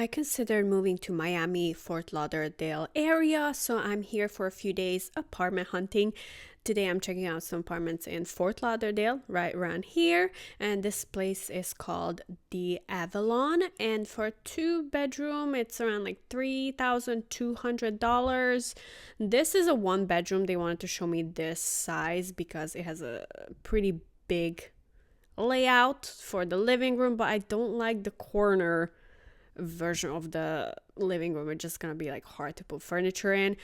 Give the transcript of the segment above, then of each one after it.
I considered moving to Miami, Fort Lauderdale area, so I'm here for a few days apartment hunting. Today I'm checking out some apartments in Fort Lauderdale, right around here, and this place is called the Avelon. And for a 2 bedroom, it's around like $3,200. This is a 1 bedroom. They wanted to show me this size because it has a pretty big layout for the living room, but I don't like the corner version of the living room. It's just gonna be like hard to put furniture in.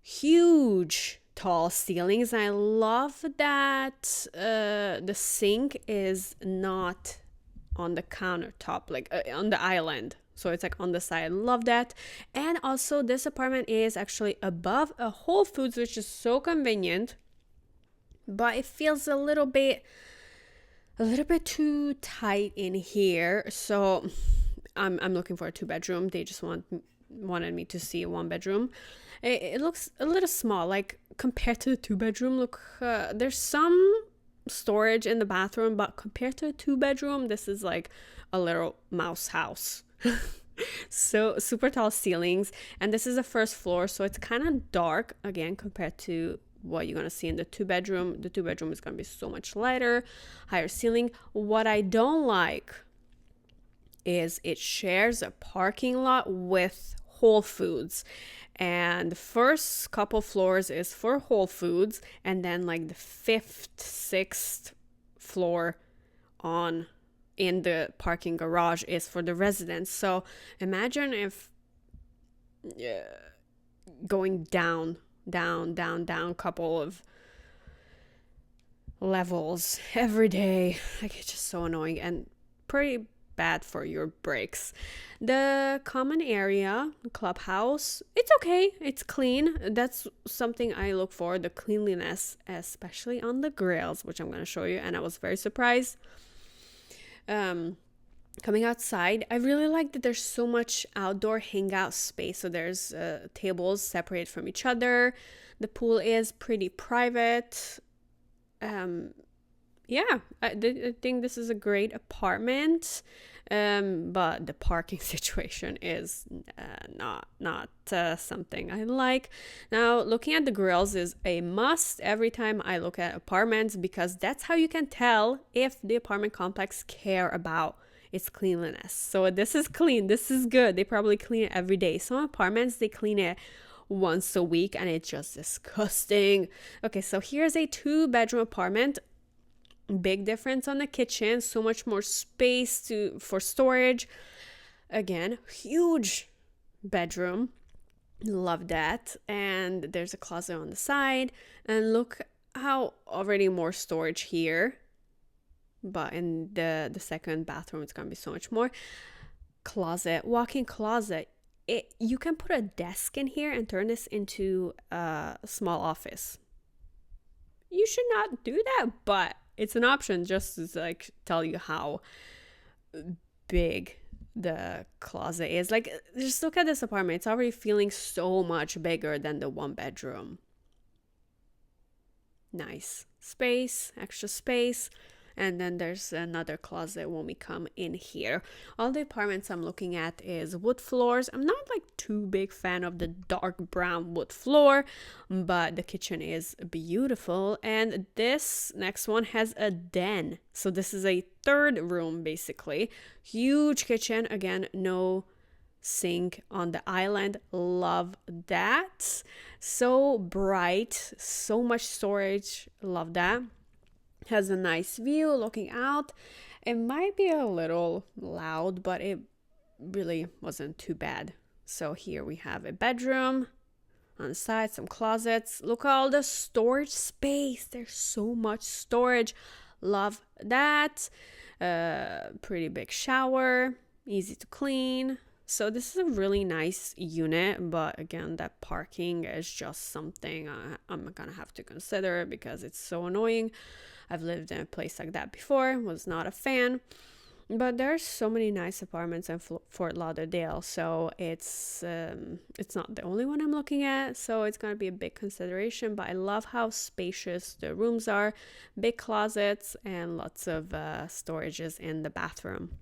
Huge tall ceilings. I love that the sink is not on the countertop, like on the island, so it's like on the side. I love that. And also this apartment is actually above a Wholefoods, which is so convenient, but it feels a little bit too tight in here. So I'm looking for a 2 bedroom. They just wanted me to see a 1 bedroom. It looks a little small, like compared to the 2 bedroom. Look, there's some storage in the bathroom, but compared to a 2 bedroom, this is like a little mouse house. So super tall ceilings, and this is the first floor, so it's kind of dark again compared to what you're gonna see in the 2 bedroom. The 2 bedroom is gonna be so much lighter, higher ceiling. What I don't like is it shares a parking lot with Wholefoods, and the first couple floors is for Wholefoods, and then like the fifth, sixth floor on in the parking garage is for the residents. So imagine if going down couple of levels every day, like it's just so annoying and pretty bad for your brakes. The common area, clubhouse, it's okay, it's clean. That's something I look for, the cleanliness, especially on the grills, which I'm going to show you. And I was very surprised coming outside. I really like that there's so much outdoor hangout space. So there's tables separated from each other. The pool is pretty private. Yeah, I think this is a great apartment, but the parking situation is not something I like. Now, looking at the grills is a must every time I look at apartments, because that's how you can tell if the apartment complex care about its cleanliness. So this is clean, this is good. They probably clean it every day. Some apartments, they clean it once a week, and it's just disgusting. Okay, so here's a 2 bedroom apartment. Big difference on the kitchen, so much more space for storage. Again, huge bedroom, love that. And there's a closet on the side, and look how already more storage here, but in the second bathroom it's gonna be so much more. Closet, walk-in closet. You can put a desk in here and turn this into a small office. You should not do that, but it's an option, just to like tell you how big the closet is. Like, just look at this apartment. It's already feeling so much bigger than the 1 bedroom. Nice space, extra space. And then there's another closet when we come in here. All the apartments I'm looking at is wood floors. I'm not like too big fan of the dark brown wood floor, but the kitchen is beautiful. And this next one has a den. So this is a third room, basically. Huge kitchen. Again, no sink on the island. Love that. So bright, so much storage. Love that. Has a nice view looking out. It might be a little loud, but it really wasn't too bad. So here we have a bedroom on the side, some closets. Look at all the storage space. There's so much storage. Love that. Pretty big shower, easy to clean. So this is a really nice unit, but again, that parking is just something I'm gonna have to consider because it's so annoying. I've lived in a place like that before, was not a fan. But there's so many nice apartments in Fort Lauderdale, so it's not the only one I'm looking at, so it's gonna be a big consideration. But I love how spacious the rooms are, big closets, and lots of storages in the bathroom.